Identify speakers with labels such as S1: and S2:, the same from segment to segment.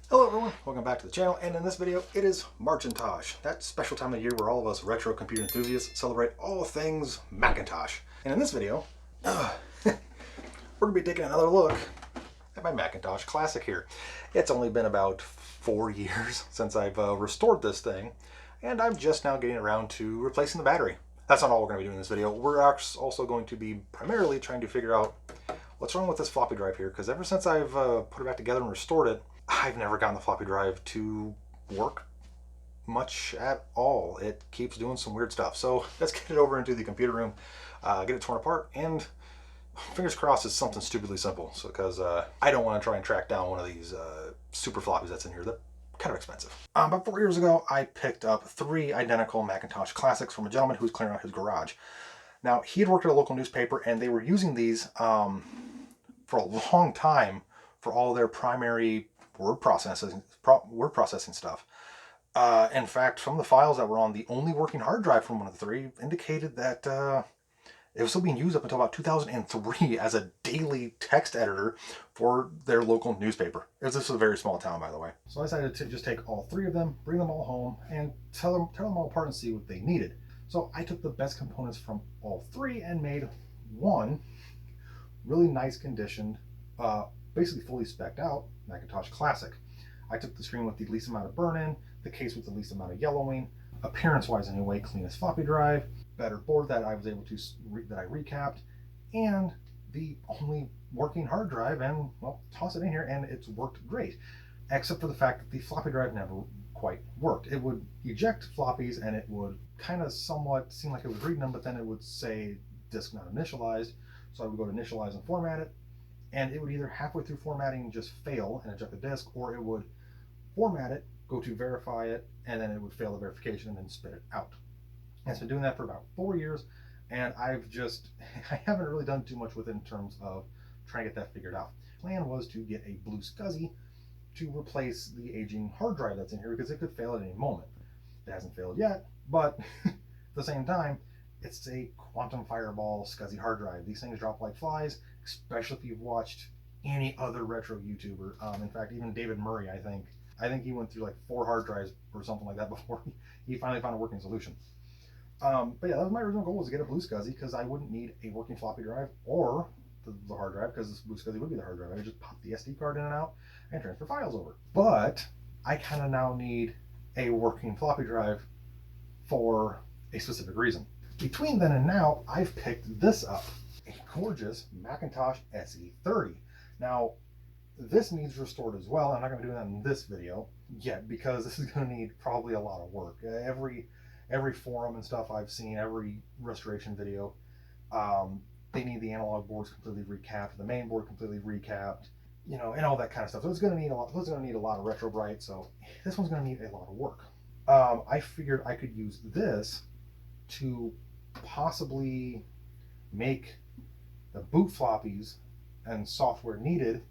S1: Hello everyone, welcome back to the channel, and in this video it is March-intosh, that special time of year where all of us retro computer enthusiasts celebrate all things Macintosh. And in this video, we're going to be taking another look at my Macintosh Classic here. It's only been about 4 years since I've restored this thing, and I'm just now getting around to replacing the battery. That's not all we're going to be doing in this video. We're also going to be primarily trying to figure out what's wrong with this floppy drive here, because ever since I've put it back together and restored it, I've never gotten the floppy drive to work much at all. It keeps doing some weird stuff. So let's get it over into the computer room, get it torn apart, and fingers crossed it's something stupidly simple. So because I don't want to try and track down one of these super floppies that's in here. They're kind of expensive. About 4 years ago, I picked up 3 identical Macintosh Classics from a gentleman who was clearing out his garage. Now, he had worked at a local newspaper, and they were using these for a long time for all their primary word processing stuff. In fact, some of the files that were on the only working hard drive from one of the 3 indicated that it was still being used up until about 2003 as a daily text editor for their local newspaper. This is a very small town, by the way. So I decided to just take all 3 of them, bring them all home, and tear them all apart and see what they needed. So I took the best components from all 3 and made one really nice conditioned, basically fully spec'd out Macintosh Classic. I took the screen with the least amount of burn-in, the case with the least amount of yellowing, appearance-wise anyway, cleanest floppy drive, better board that I was able to that I recapped, and the only working hard drive, and well, toss it in here and it's worked great, except for the fact that the floppy drive never quite worked. It would eject floppies and it would kind of somewhat seem like it was reading them, but then it would say disk not initialized. So I would go to initialize and format it, and it would either halfway through formatting just fail and eject the disk, or it would format it, go to verify it, and then it would fail the verification and then spit it out. And it's been doing that for about 4 years, and I haven't really done too much with it in terms of trying to get that figured out. The plan was to get a blue SCSI to replace the aging hard drive that's in here, because it could fail at any moment. It hasn't failed yet, but at the same time, it's a quantum fireball SCSI hard drive. These things drop like flies, especially if you've watched any other retro YouTuber. In fact, even David Murray, I think he went through like 4 hard drives or something like that before he finally found a working solution. But yeah, that was my original goal, was to get a blue SCSI, because I wouldn't need a working floppy drive or the hard drive, because this blue SCSI would be the hard drive. I would just pop the SD card in and out and transfer files over. But I kind of now need a working floppy drive for a specific reason. Between then and now, I've picked this up, a gorgeous Macintosh SE30. Now, this needs restored as well. I'm not going to do that in this video yet, because this is going to need probably a lot of work. Every forum and stuff I've seen, every restoration video, they need the analog boards completely recapped, the main board completely recapped, you know, and all that kind of stuff. So it's going to need a lot. It's going to need a lot of retro bright. So this one's going to need a lot of work. I figured I could use this to possibly make the boot floppies and software needed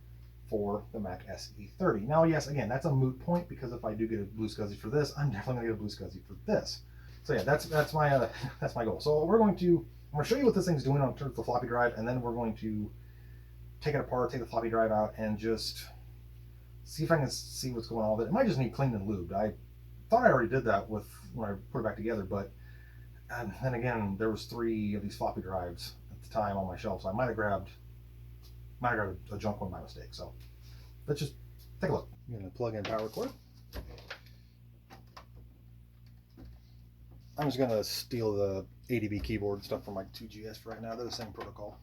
S1: for the Mac SE30. Now, yes, again, that's a moot point, because if I do get a blue SCSI for this, I'm definitely gonna get a blue SCSI for this. So yeah, that's my that's my goal. So I'm gonna show you what this thing's doing on terms of the floppy drive, and then we're going to take it apart, take the floppy drive out, and just see if I can see what's going on with it. It might just need cleaned and lubed. I thought I already did that when I put it back together, but and then again, there was 3 of these floppy drives at the time on my shelf, so I might have grabbed a junk one by mistake. So let's just take a look. I'm gonna plug in power cord. I'm just gonna steal the ADB keyboard stuff from my 2GS for right now. They're the same protocol.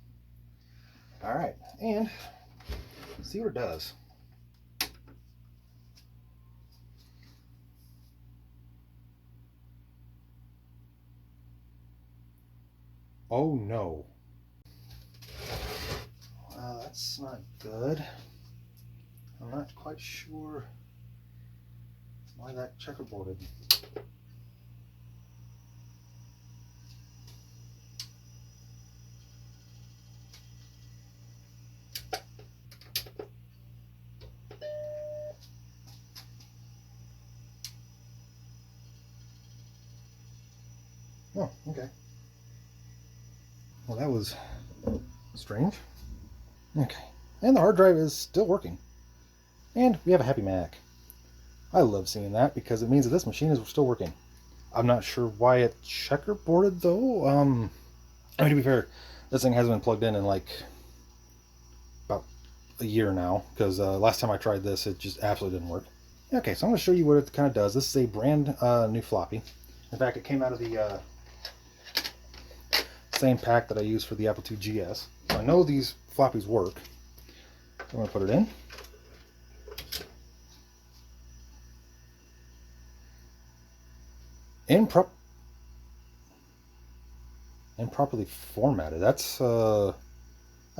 S1: All right, and see what it does. Oh no. That's not good. I'm not quite sure why that checkerboarded. Oh, okay. Well, that was strange. Okay. And the hard drive is still working. And we have a happy Mac. I love seeing that because it means that this machine is still working. I'm not sure why it checkerboarded though. I mean, to be fair, this thing hasn't been plugged in like about a year now because last time I tried this, it just absolutely didn't work. Okay, so I'm going to show you what it kind of does. This is a brand new floppy. In fact, it came out of the same pack that I used for the Apple II GS. So I know these floppies work. So I'm going to put it in. Improperly formatted. That's a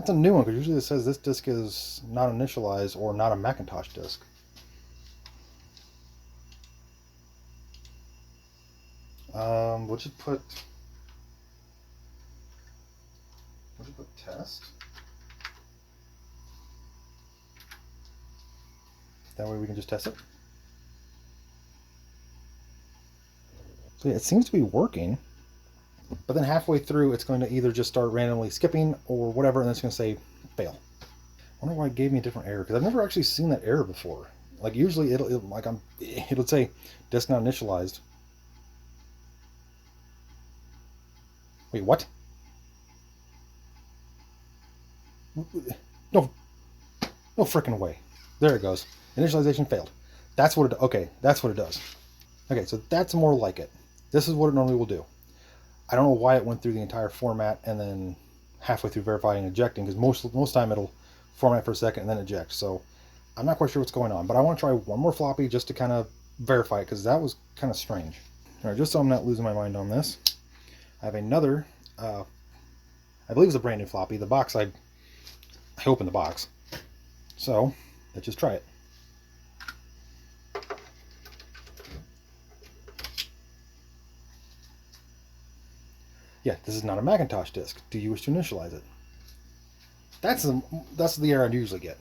S1: new one because usually it says this disk is not initialized or not a Macintosh disk. We'll just put test. That way we can just test it. So yeah, it seems to be working, but then halfway through it's going to either just start randomly skipping or whatever, and it's going to say fail. I wonder why it gave me a different error because I've never actually seen that error before. Like usually it'll say disk not initialized. Wait, what? No freaking way. There it goes. Initialization failed. That's what it. Okay, that's what it does. Okay, so that's more like it. This is what it normally will do. I don't know why it went through the entire format and then halfway through verifying and ejecting, because most time it'll format for a second and then eject. So I'm not quite sure what's going on, but I want to try one more floppy just to kind of verify it because that was kind of strange. All right, just so I'm not losing my mind on this, I have another. I believe it's a brand new floppy. The box I opened the box, so let's just try it. Yeah, this is not a Macintosh disk. Do you wish to initialize it? That's the error I usually get.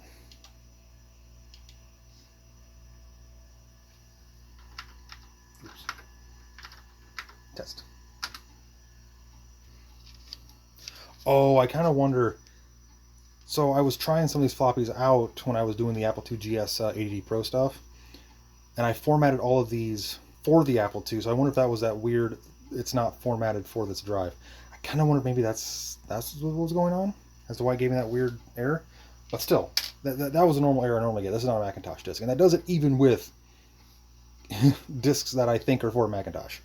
S1: Oops. Test. Oh, I kind of wonder. So I was trying some of these floppies out when I was doing the Apple II GS 80D Pro stuff, and I formatted all of these for the Apple II. So I wonder if that was that weird. It's not formatted for this drive. I kind of wondered maybe that's what was going on as to why it gave me that weird error. But still, that was a normal error I normally get. This is not a Macintosh disk, and that does it even with disks that I think are for Macintosh,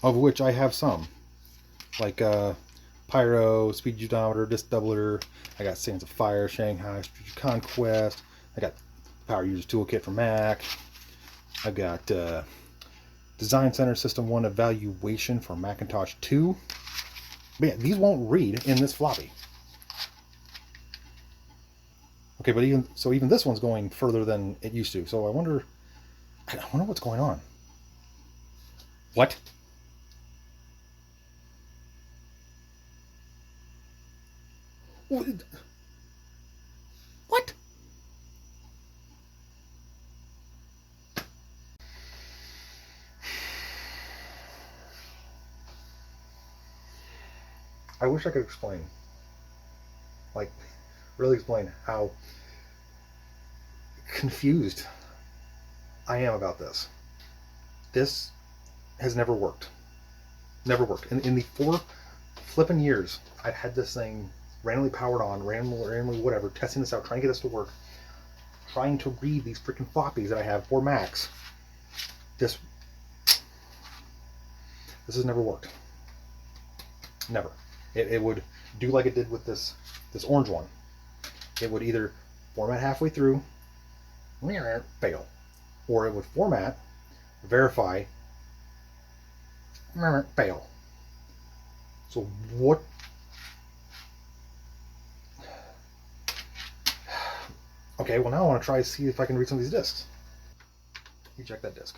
S1: of which I have some, like Pyro, Speed Odometer, Disk Doubler. I got Sands of Fire, Shanghai, Strategic Conquest. I got Power Users Toolkit for Mac. I've got Design Center System 1 Evaluation for Macintosh 2. But yeah, these won't read in this floppy. Okay, but even this one's going further than it used to. So I wonder what's going on. What? What? I wish I could explain. Like, really explain how confused I am about this. This has never worked. Never worked. In the 4 flipping years I've had this thing randomly powered on, randomly whatever, testing this out, trying to get this to work, trying to read these freaking floppies that I have for Macs. This has never worked. Never. It would do like it did with this orange one. It would either format halfway through, fail, or it would format, verify, fail. So what? Okay, well now I want to try to see if I can read some of these disks. Eject that disk.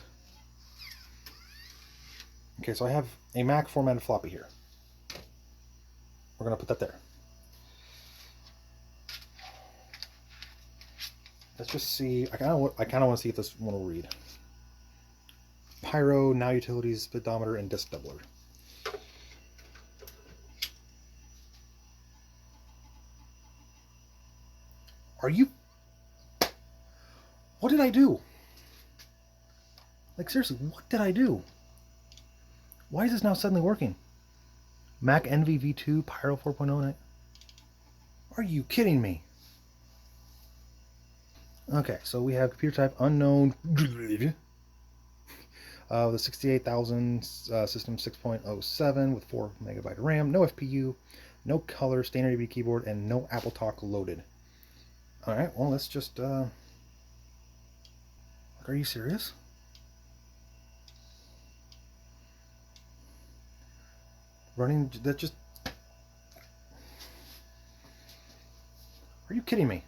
S1: Okay, so I have a Mac formatted floppy here. We're going to put that there. Let's just see. I kind of want to see if this one will read. Pyro, Now Utilities, Speedometer, and Disk Doubler. Are you... What did I do? Like, seriously, what did I do? Why is this now suddenly working? Mac Envy V2 Pyro 4.0. Are you kidding me? Okay, so we have computer type unknown. The 68,000 system 6.07 with 4 megabyte RAM, no FPU, no color, standard AV keyboard, and no Apple Talk loaded. All right, well, let's just. Are you serious? Running that just. Are you kidding me?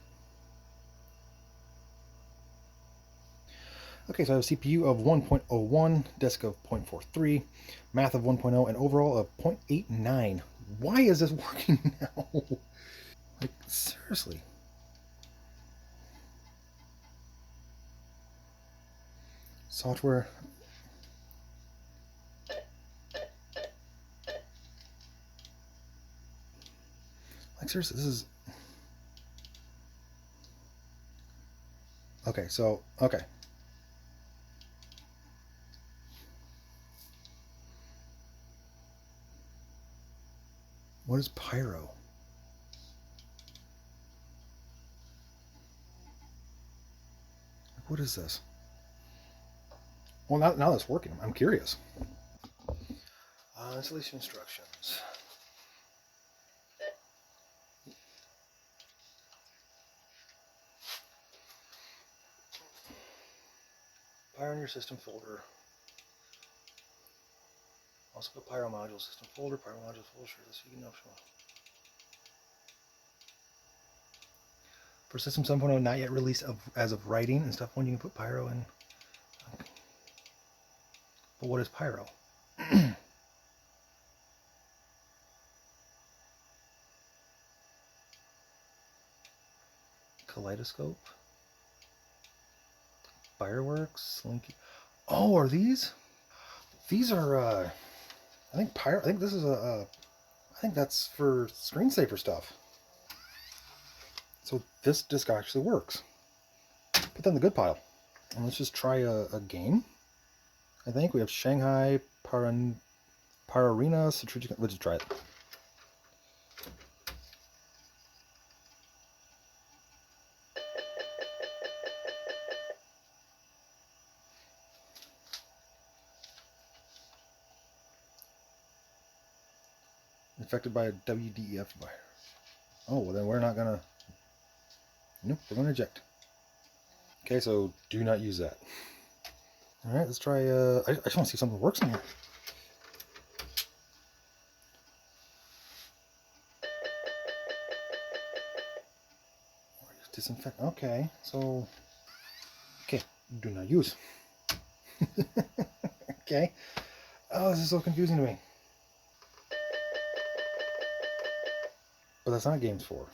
S1: Okay, so I have a CPU of 1.01, desk of 0.43, math of 1.0, and overall of 0.89. Why is this working now? Like, seriously. Software. Like, seriously, this is... Okay, so, okay. What is Pyro? What is this? Well, now that's working. I'm curious. Installation instructions. Pyro in your system folder. Also put Pyro module system folder, Pyro module folder, sure this you can know. For system 7.0 not yet released as of writing and stuff, when you can put Pyro in. Okay. But what is Pyro? Kaleidoscope. Fireworks. Slinky. Oh, are these? These are, I think Pyro, I think this is I think that's for screensaver stuff. So this disc actually works. Put that in the good pile. And let's just try a game. I think we have Shanghai, Pararena, Strategic. Let's just try it. Infected by a WDEF virus. Oh, well then we're not gonna. Nope, we're gonna eject. Okay, so do not use that. All right, let's try. I just want to see if something works in here. Disinfect. Okay, so. Okay, do not use. Okay. Oh, this is so confusing to me. But that's not games for.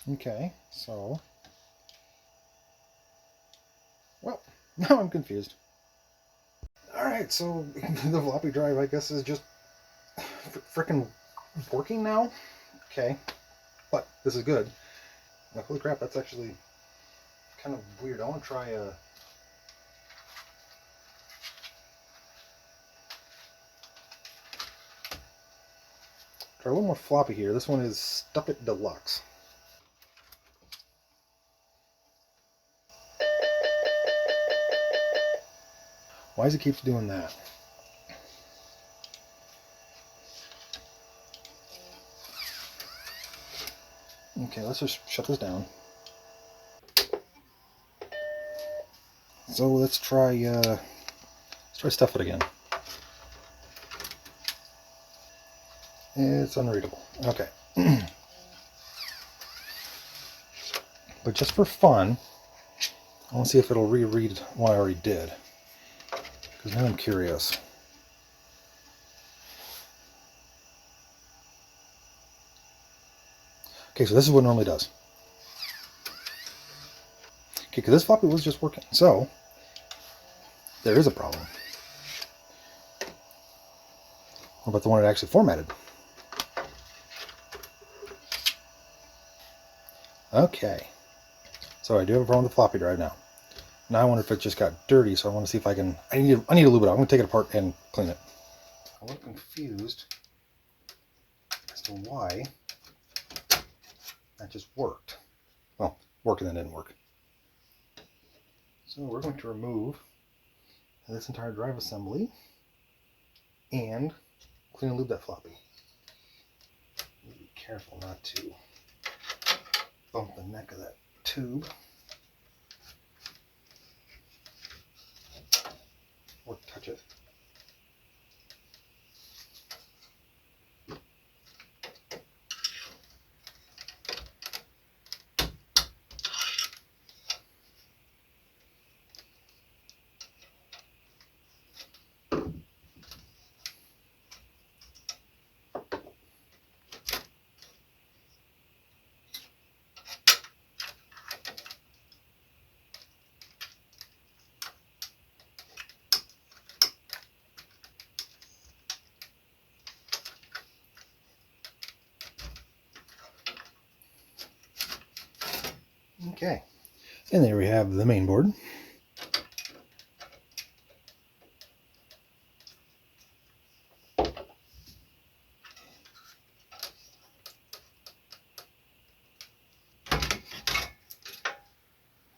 S1: Okay, so. Well, now I'm confused. Alright, so the floppy drive, I guess, is just freaking working now. Okay, but this is good. Now, holy crap, that's actually kind of weird. I want to try a little more floppy here. This one is Stuff It Deluxe. Why does it keep doing that? Okay, let's just shut this down. So let's try Stuff It again. It's unreadable. Okay. But just for fun, I want to see if it'll reread what I already did. Because now I'm curious. Okay, so this is what it normally does. Okay, because this floppy was just working. So, there is a problem. What about the one it actually formatted? Okay, so I do have a problem with the floppy drive now. Now I wonder if it just got dirty, so I want to see if I can... I need to lube it out. I'm going to take it apart and clean it. I'm a little confused as to why that just worked. Well, worked and then didn't work. So we're going to remove this entire drive assembly and clean and lube that floppy. Be careful not to bump the neck of that tube or touch it. Okay, and there we have the main board.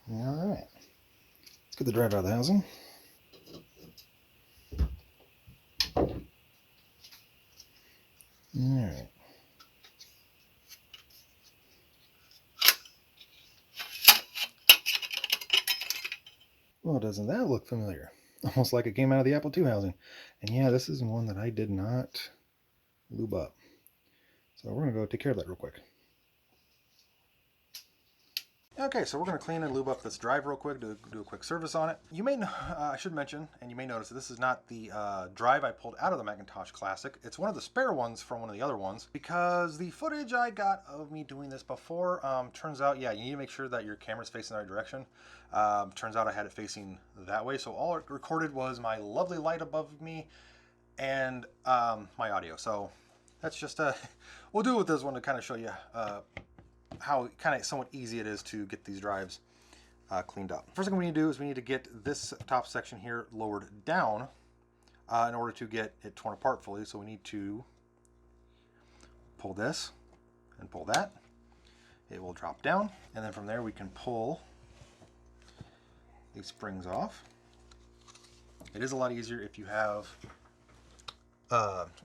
S1: Alright, let's get the drive out of the housing. Alright. Well, doesn't that look familiar? Almost like it came out of the Apple II housing. And yeah, this is one that I did not lube up. So we're going to go take care of that real quick. Okay, so we're going to clean and lube up this drive real quick, do a quick service on it. You may, I should mention, and you may notice that this is not the drive I pulled out of the Macintosh Classic. It's one of the spare ones from one of the other ones, because the footage I got of me doing this before, turns out, yeah, you need to make sure that your camera's facing the right direction. Turns out I had it facing that way, so all it recorded was my lovely light above me and my audio. So that's just, we'll do it with this one to kind of show you how kind of somewhat easy it is to get these drives cleaned up. First thing we need to do is we need to get this top section here lowered down in order to get it torn apart fully. So we need to pull this and pull that. It will drop down, and then from there we can pull these springs off. It is a lot easier if you have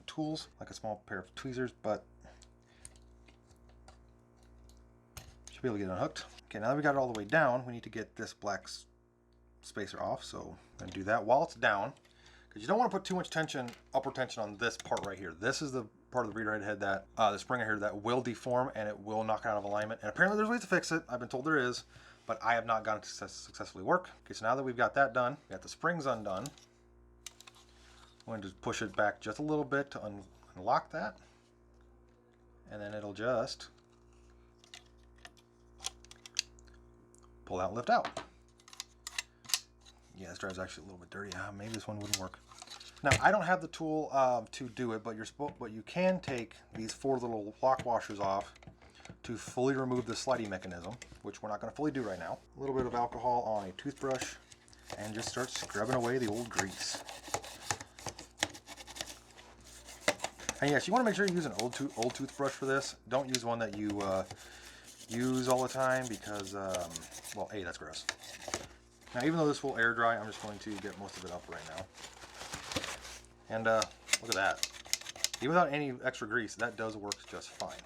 S1: tools, like a small pair of tweezers, but be able to get it unhooked. Okay, now that we got it all the way down, we need to get this black spacer off. So I'm going to do that while it's down, because you don't want to put too much tension, upward tension on this part right here. This is the part of the reader head that the spring right here that will deform and it will knock it out of alignment. And apparently there's ways to fix it. I've been told there is, but I have not gotten it to successfully work. Okay, so now that we've got that done, we got the springs undone. I'm going to push it back just a little bit to unlock that, and then it'll just pull out and lift out. Yeah, this drive's actually a little bit dirty. Maybe this one wouldn't work. Now, I don't have the tool to do it, but you can take these 4 little lock washers off to fully remove the sliding mechanism, which we're not going to fully do right now. A little bit of alcohol on a toothbrush and just start scrubbing away the old grease. And yes, you want to make sure you use an old toothbrush for this. Don't use one that you use all the time, because well, A, that's gross. Now, even though this will air dry, I'm just going to get most of it up right now. And look at that. Even without any extra grease, that does work just fine.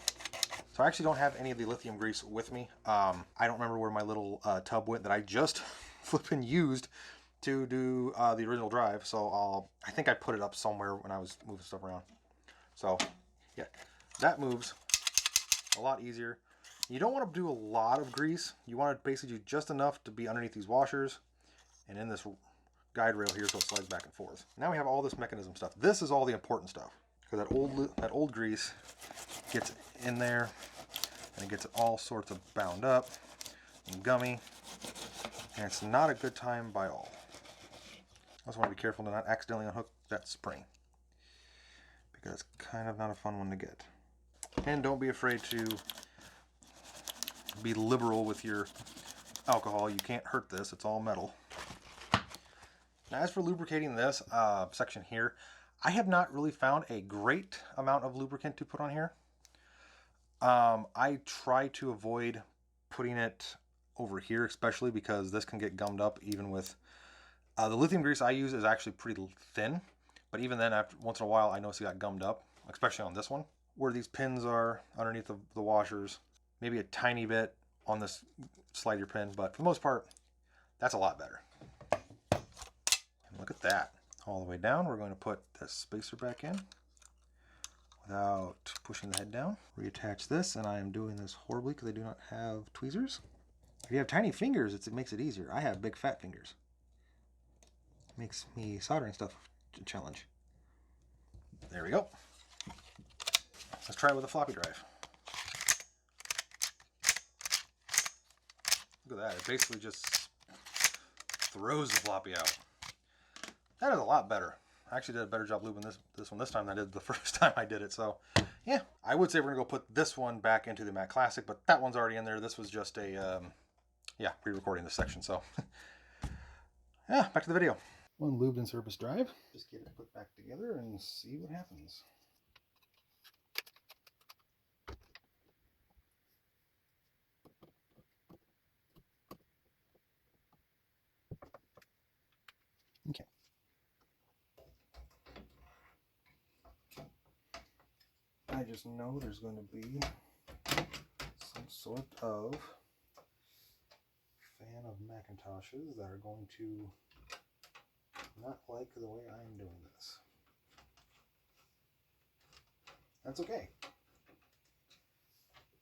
S1: So I actually don't have any of the lithium grease with me. I don't remember where my little tub went that I just flipping used to do the original drive. So I think I put it up somewhere when I was moving stuff around. So yeah, that moves a lot easier. You don't want to do a lot of grease. You want to basically do just enough to be underneath these washers and in this guide rail here, so it slides back and forth. Now we have all this mechanism stuff. This is all the important stuff, because that old grease gets in there and it gets all sorts of bound up and gummy, and it's not a good time by all. I also want to be careful to not accidentally unhook that spring, because it's kind of not a fun one to get. And don't be afraid to be liberal with your alcohol. You can't hurt this. It's all metal. Now, as for lubricating this section here, I have not really found a great amount of lubricant to put on here. I try to avoid putting it over here, especially because this can get gummed up even with... the lithium grease I use is actually pretty thin, but even then, after once in a while, I notice it got gummed up, especially on this one, where these pins are underneath the washers. Maybe a tiny bit on this slider pin, but for the most part, that's a lot better. And look at that. All the way down, we're going to put this spacer back in without pushing the head down. Reattach this, and I am doing this horribly because I do not have tweezers. If you have tiny fingers, it makes it easier. I have big fat fingers. Makes me soldering stuff a challenge. There we go. Let's try it with a floppy drive. Look at that. It basically just throws the floppy out. That is a lot better. I actually did a better job lubing this one this time than I did the first time I did it. So, yeah. I would say we're going to go put this one back into the Mac Classic, but that one's already in there. This was just a, pre-recording this section. So, yeah, back to the video. One lubed in surface drive. Just get it put back together and see what happens. Okay. I just know there's going to be some sort of fan of Macintoshes that are going to not like the way I'm doing this. That's okay,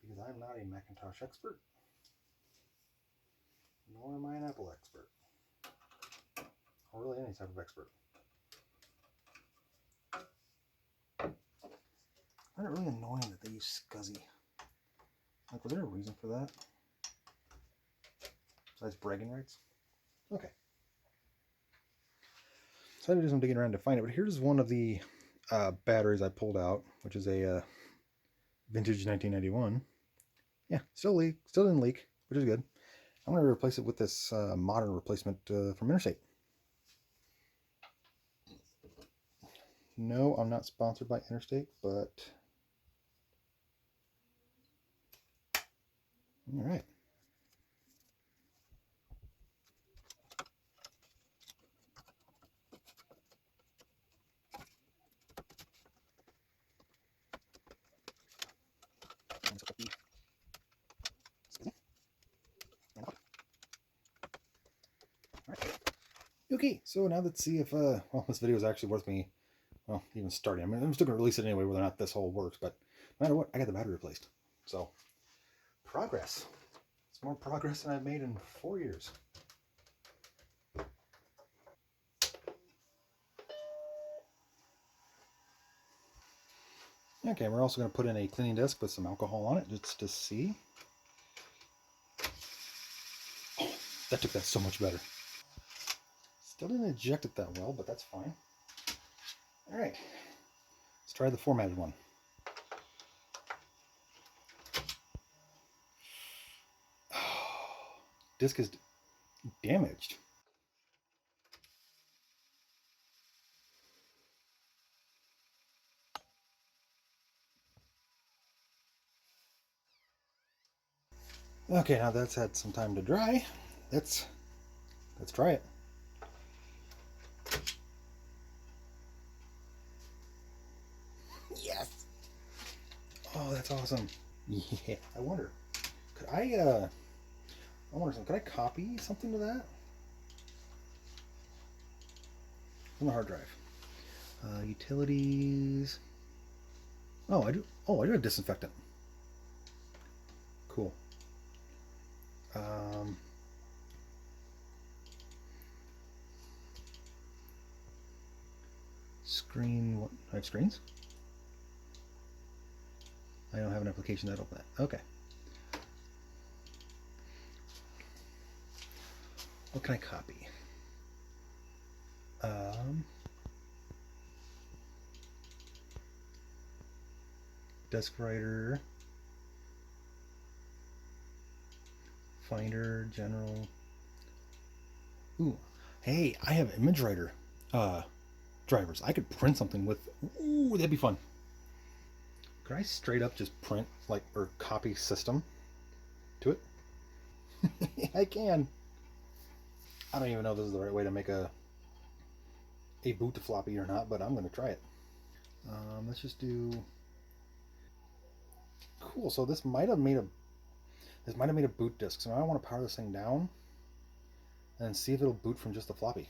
S1: because I'm not a Macintosh expert, nor am I an Apple expert, or really any type of expert. Isn't it really annoying that they use SCSI? Like, was there a reason for that? Besides bragging rights? Okay. So I did some digging around to find it, but here's one of the batteries I pulled out, which is a vintage 1991. Yeah, still didn't leak, which is good. I'm going to replace it with this modern replacement from Interstate. No, I'm not sponsored by Interstate, but... all right. Okay, so now let's see if well, this video is actually worth me, well, even starting. I mean, I'm still going to release it anyway, whether or not this whole works, but no matter what, I got the battery replaced. So, progress. It's more progress than I've made in 4 years. Okay, we're also going to put in a cleaning disc with some alcohol on it, just to see. Oh, that took that so much better. Still didn't eject it that well, but that's fine. All right, let's try the formatted one. Disc is damaged. Okay, now that's had some time to dry. Let's try it. Yes! Oh, that's awesome. Yeah, I wonder, could I wonder something, could I copy something to that? On the hard drive. Utilities. Oh, I do have disinfectant. Cool. Screen, what? I have screens? I don't have an application that'll open that. Okay. What can I copy? Desk writer. Finder, General. Ooh, hey, I have image writer drivers. I could print something with. Ooh, that'd be fun. Could I straight up just print like or copy system to it? I can. I don't even know if this is the right way to make a boot to floppy or not, but I'm going to try it. Let's just do. Cool. So this might have made a boot disk. So now I want to power this thing down and see if it'll boot from just the floppy.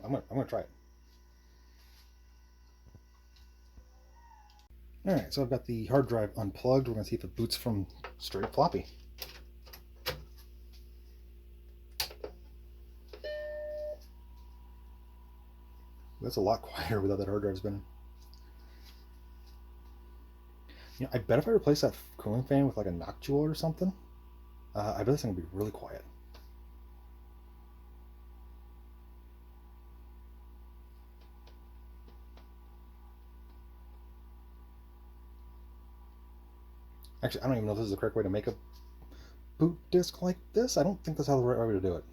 S1: I'm gonna try it. All right. So I've got the hard drive unplugged. We're gonna see if it boots from straight floppy. That's a lot quieter without that hard drive spinning. You know, I bet if I replace that cooling fan with like a noctua or something, I bet this thing will be really quiet. Actually, I don't even know if this is the correct way to make a boot disk like this. I don't think that's how the right way to do it.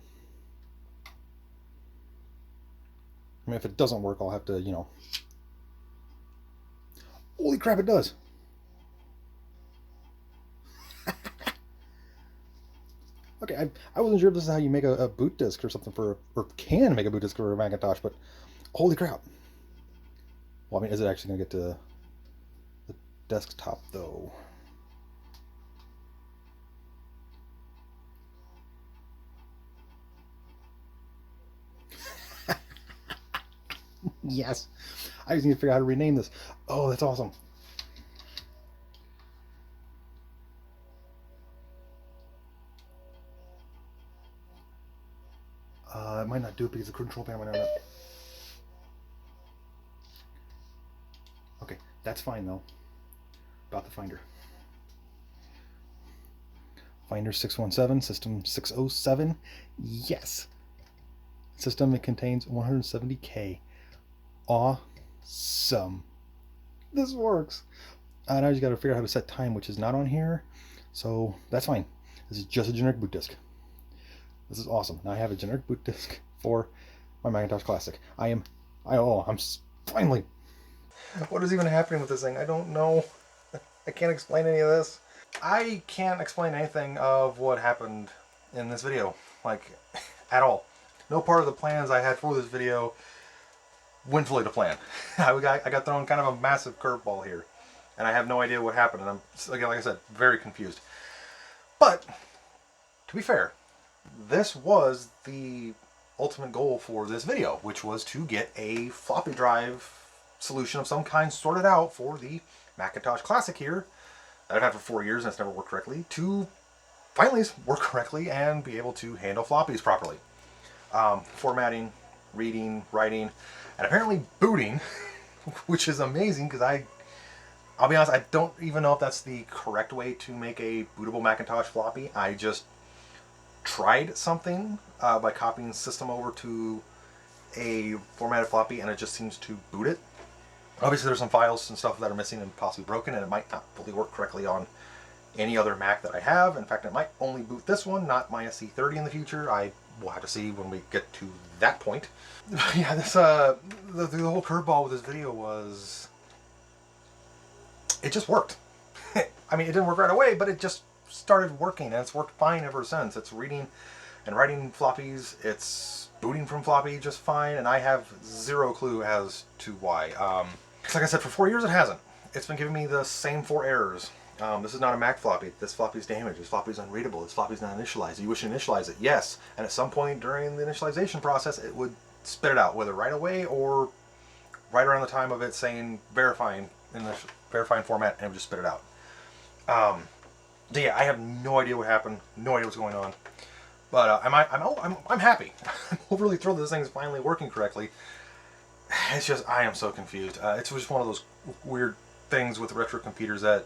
S1: I mean, if it doesn't work, I'll have to, you know. Holy crap, it does! Okay, I wasn't sure if this is how you make a boot disk or something for, or can make a boot disk for a Macintosh, but holy crap. Well, I mean, is it actually going to get to the desktop, though? Yes. I just need to figure out how to rename this. Oh, that's awesome. It might not do it because the control panel might not. Okay, that's fine though. About the Finder. Finder 617, system 607. Yes. System, it contains 170K. Awesome. This works. Now I just got to figure out how to set time, which is not on here. So that's fine. This is just a generic boot disk. This is awesome. Now I have a generic boot disk for my Macintosh Classic. I'm finally. What is even happening with this thing? I don't know. I can't explain any of this. I can't explain anything of what happened in this video, like, at all. No part of the plans I had for this video went fully to plan. I got thrown kind of a massive curveball here, and I have no idea what happened, and I'm, again, like I said, very confused. But, to be fair, this was the ultimate goal for this video, which was to get a floppy drive solution of some kind sorted out for the Macintosh Classic here that I've had for 4 years and it's never worked correctly, to finally work correctly and be able to handle floppies properly. Formatting, reading, writing, and apparently booting, which is amazing because I'll be honest, I don't even know if that's the correct way to make a bootable Macintosh floppy. I just tried something by copying system over to a formatted floppy and it just seems to boot it. Obviously there's some files and stuff that are missing and possibly broken, and it might not fully work correctly on any other Mac that I have. In fact, it might only boot this one, not my SC30 in the future. I will have to see when we get to that point. Yeah, this the whole curveball with this video was it just worked. I mean, it didn't work right away, but it just started working, and it's worked fine ever since. It's reading and writing floppies. It's booting from floppy just fine, and I have zero clue as to why. Like I said, for 4 years it hasn't. It's been giving me the same 4 errors. This is not a Mac floppy. This floppy's damaged. This floppy's unreadable. This floppy's not initialized. You wish to initialize it? Yes. And at some point during the initialization process, it would spit it out, whether right away or right around the time of it saying verifying in the verifying format, and it would just spit it out. So yeah, I have no idea what happened. No idea what's going on. But I'm happy. I'm overly thrilled that this thing is finally working correctly. It's just, I am so confused. It's just one of those weird things with retro computers that,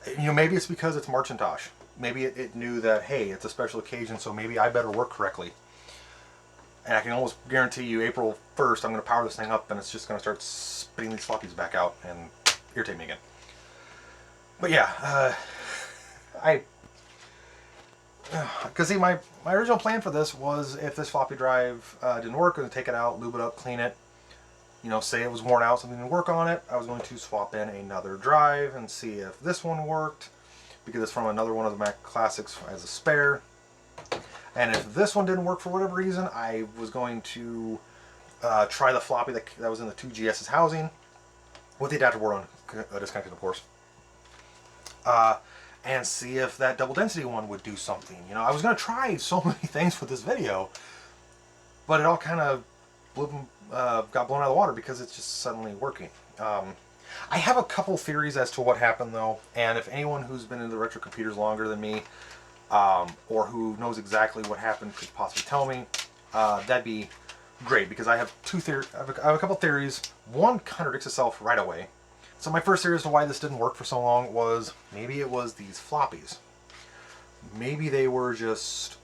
S1: you know, maybe it's because it's March-intosh. Maybe it knew that, hey, it's a special occasion, so maybe I better work correctly. And I can almost guarantee you April 1st, I'm going to power this thing up and it's just going to start spitting these floppies back out and irritate me again. But yeah, because see, my original plan for this was if this floppy drive didn't work, I was going to take it out, lube it up, clean it. You know, say it was worn out, something didn't work on it. I was going to swap in another drive and see if this one worked, because it's from another one of the Mac Classics as a spare. And if this one didn't work for whatever reason, I was going to try the floppy that was in the 2GS's housing with the adapter board on disconnected, of course. And see if that double density one would do something. You know, I was going to try so many things with this video, but it all kind of got blown out of the water because it's just suddenly working. I have a couple theories as to what happened though, and if anyone who's been into retro computers longer than me, or who knows exactly what happened could possibly tell me, that'd be great, because I have I have a couple theories. One contradicts itself right away. So my first theory as to why this didn't work for so long was maybe it was these floppies. Maybe they were just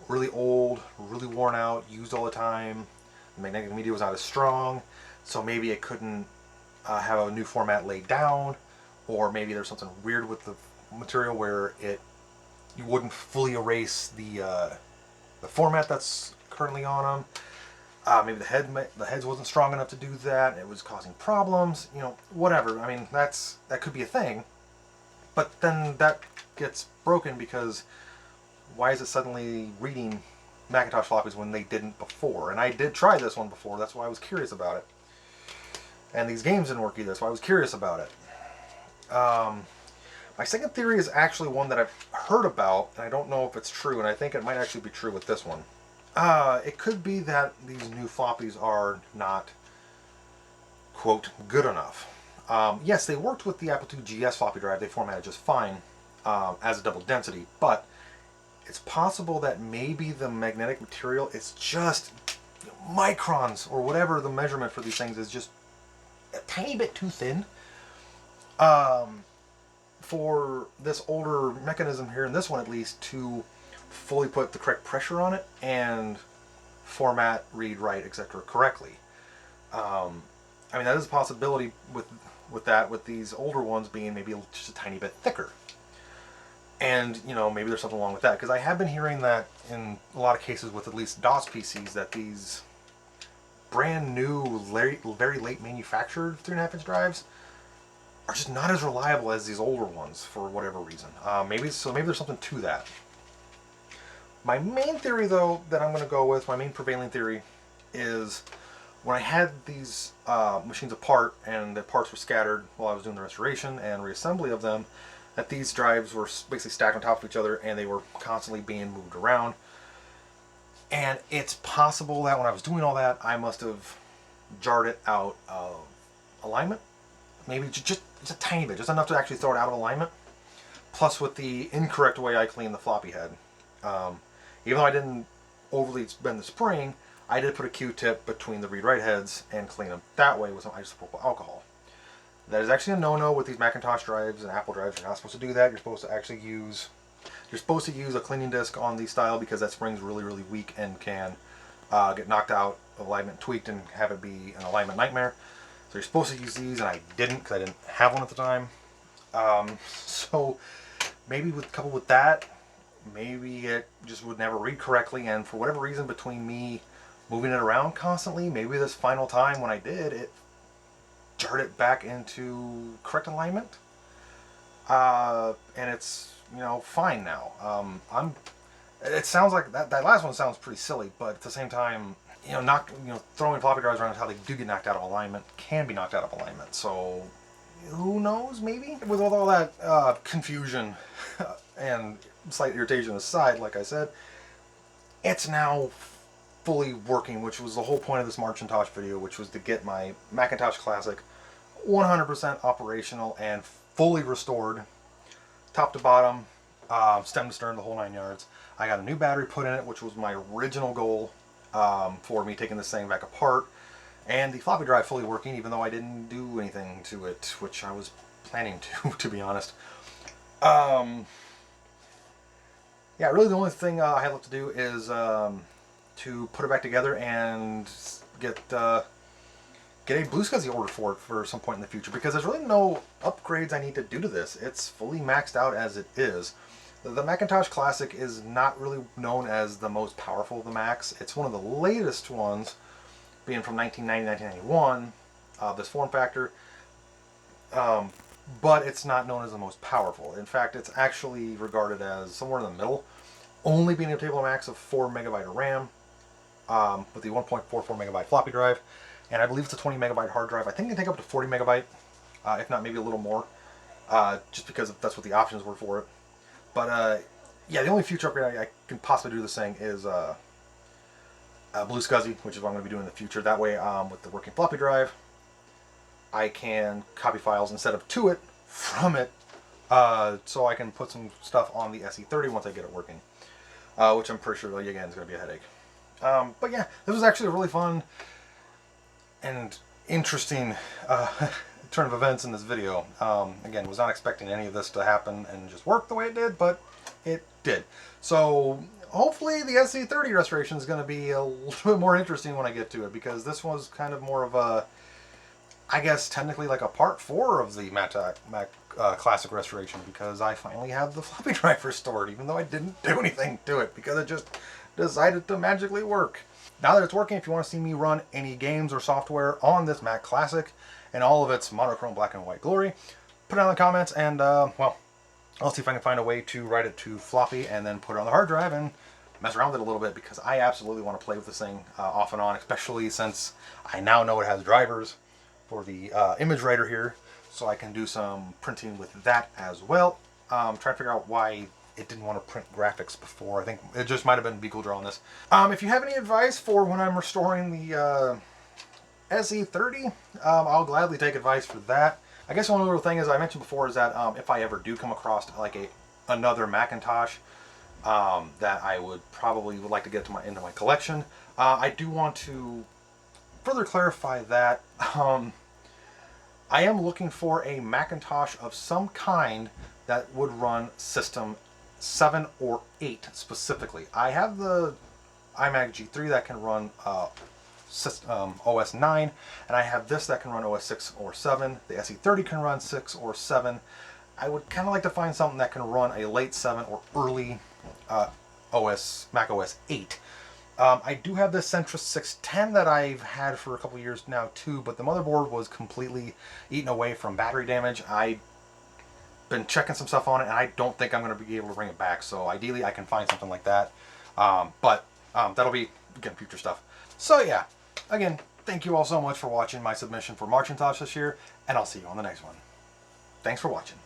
S1: really old, really worn out, used all the time. The magnetic media was not as strong, so maybe it couldn't have a new format laid down, or maybe there's something weird with the material where you wouldn't fully erase the format that's currently on them. Maybe the heads wasn't strong enough to do that. It was causing problems. You know, whatever. I mean, that could be a thing. But then that gets broken because why is it suddenly reading Macintosh floppies when they didn't before? And I did try this one before. That's why I was curious about it. And these games didn't work either. That's why I was curious about it. My second theory is actually one that I've heard about, and I don't know if it's true, and I think it might actually be true with this one. It could be that these new floppies are not, quote, good enough. Yes, they worked with the Apple II GS floppy drive. They formatted just fine as a double density, but it's possible that maybe the magnetic material is just microns, or whatever the measurement for these things is, just a tiny bit too thin for this older mechanism here, in this one at least, to fully put the correct pressure on it and format, read, write, etc. correctly. I mean, that is a possibility with these older ones being maybe just a tiny bit thicker. And, you know, maybe there's something wrong with that, because I have been hearing that in a lot of cases with at least DOS PCs, that these brand new, very late manufactured 3.5-inch drives are just not as reliable as these older ones for whatever reason. Maybe there's something to that. My main theory, though, that I'm going to go with, my main prevailing theory, is when I had these machines apart and the parts were scattered while I was doing the restoration and reassembly of them, that these drives were basically stacked on top of each other and they were constantly being moved around. And it's possible that when I was doing all that, I must have jarred it out of alignment. Maybe just a tiny bit, just enough to actually throw it out of alignment. Plus with the incorrect way I cleaned the floppy head. Even though I didn't overly bend the spring, I did put a Q-tip between the read-write heads and clean them that way with some isopropyl alcohol. That is actually a no-no with these Macintosh drives and Apple drives. You're not supposed to do that. You're supposed to actually use a cleaning disc on these style, because that spring's really, really weak and can get knocked out of alignment, tweaked, and have it be an alignment nightmare. So you're supposed to use these, and I didn't, because I didn't have one at the time. So maybe coupled with that, maybe it just would never read correctly, and for whatever reason, between me moving it around constantly, maybe this final time when I did, it jarred it back into correct alignment. And it's, you know, fine now. It sounds like that last one sounds pretty silly, but at the same time, throwing floppy drives around is how they do get knocked out of alignment, can be knocked out of alignment. So who knows, maybe? With all that confusion and slight irritation aside, like I said, it's now fully working, which was the whole point of this March-intosh video, which was to get my Macintosh Classic 100% operational and fully restored, top to bottom, stem to stern, the whole 9 yards. I got a new battery put in it, which was my original goal for me taking this thing back apart, and the floppy drive fully working, even though I didn't do anything to it, which I was planning to be honest. Yeah, really the only thing I have left to do is to put it back together and get a Blue SCSI order for it for some point in the future, because there's really no upgrades I need to do to this. It's fully maxed out as it is. The Macintosh Classic is not really known as the most powerful of the Macs. It's one of the latest ones, being from 1990, 1991, this form factor. But it's not known as the most powerful. In fact, it's actually regarded as somewhere in the middle, only being able to table a max of 4 megabyte of RAM with the 1.44 megabyte floppy drive, and I believe it's a 20 megabyte hard drive. I think it can take up to 40 megabyte, if not maybe a little more, just because that's what the options were for it. But yeah, the only future upgrade I can possibly do this thing is Blue SCSI, which is what I'm going to be doing in the future. That way, with the working floppy drive, I can copy files instead of to it, from it, so I can put some stuff on the SE30 once I get it working, which I'm pretty sure, again, is going to be a headache. But yeah, this was actually a really fun and interesting turn of events in this video. Again, was not expecting any of this to happen and just work the way it did, but it did. So hopefully the SE30 restoration is going to be a little bit more interesting when I get to it, because this was kind of more of a, I guess technically like a part 4 of the Mac Classic restoration, because I finally have the floppy drive restored, even though I didn't do anything to it, because it just decided to magically work. Now that it's working, if you want to see me run any games or software on this Mac Classic and all of its monochrome black and white glory, put it in the comments, and well, I'll see if I can find a way to write it to floppy and then put it on the hard drive and mess around with it a little bit, because I absolutely want to play with this thing off and on, especially since I now know it has drivers for the image writer here, so I can do some printing with that as well. Trying to figure out why it didn't want to print graphics before. I think it just might have been BeagleDraw on this. If you have any advice for when I'm restoring the SE30, I'll gladly take advice for that. I guess one little thing, as I mentioned before, is that if I ever do come across like another Macintosh that I would like to get to into my collection, I do want to further clarify that I am looking for a Macintosh of some kind that would run System 7 or 8 specifically. I have the iMac G3 that can run OS 9, and I have this that can run OS 6 or 7. The SE30 can run 6 or 7. I would kind of like to find something that can run a late 7 or early Mac OS 8. I do have this Centrus 610 that I've had for a couple years now too, but the motherboard was completely eaten away from battery damage. I've been checking some stuff on it, and I don't think I'm going to be able to bring it back, so ideally I can find something like that. But that'll be, again, future stuff. So yeah, again, thank you all so much for watching my submission for March-intosh this year, and I'll see you on the next one. Thanks for watching.